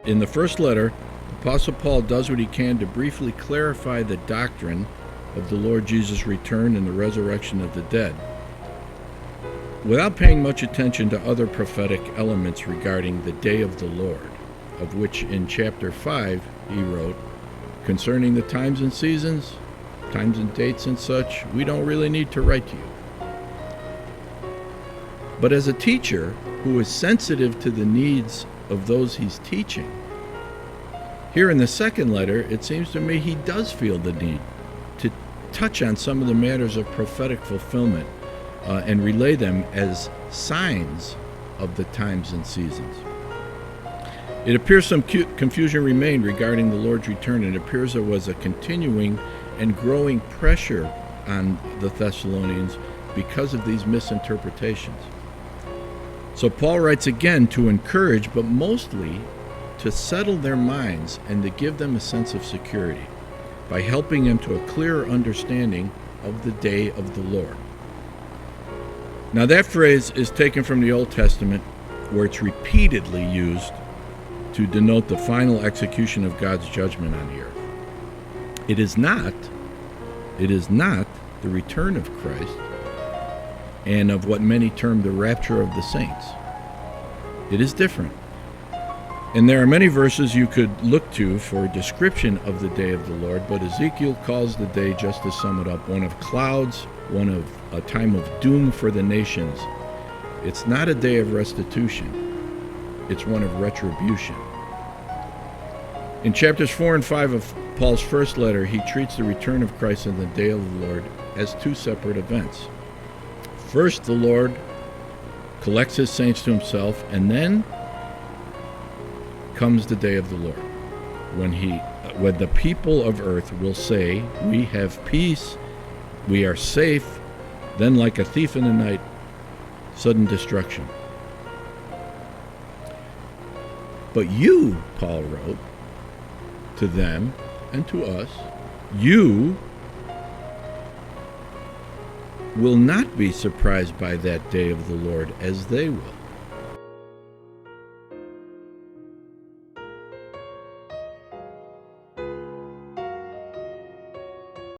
In the first letter, Apostle Paul does what he can to briefly clarify the doctrine of the Lord Jesus' return and the resurrection of the dead, without paying much attention to other prophetic elements regarding the day of the Lord, of which in chapter 5 he wrote, "Concerning the times and seasons, times and dates and such, we don't really need to write to you." But as a teacher who is sensitive to the needs of those he's teaching, here in the second letter, it seems to me he does feel the need to touch on some of the matters of prophetic fulfillment and relay them as signs of the times and seasons. It appears some confusion remained regarding the Lord's return, and it appears there was a continuing and growing pressure on the Thessalonians because of these misinterpretations. So Paul writes again to encourage, but mostly to settle their minds and to give them a sense of security by helping them to a clearer understanding of the day of the Lord. Now that phrase is taken from the Old Testament, where it's repeatedly used to denote the final execution of God's judgment on the earth. It is not the return of Christ and of what many term the rapture of the saints. It is different. And there are many verses you could look to for a description of the day of the Lord, but Ezekiel calls the day, just to sum it up, one of clouds, one of a time of doom for the nations. It's not a day of restitution. It's one of retribution. In chapters 4 and 5 of Paul's first letter, he treats the return of Christ and the day of the Lord as two separate events. First, the Lord collects his saints to himself, and then comes the day of the Lord, when the people of earth will say, "We have peace, we are safe," then like a thief in the night, sudden destruction. But you, Paul wrote, to them and to us, you will not be surprised by that day of the Lord as they will.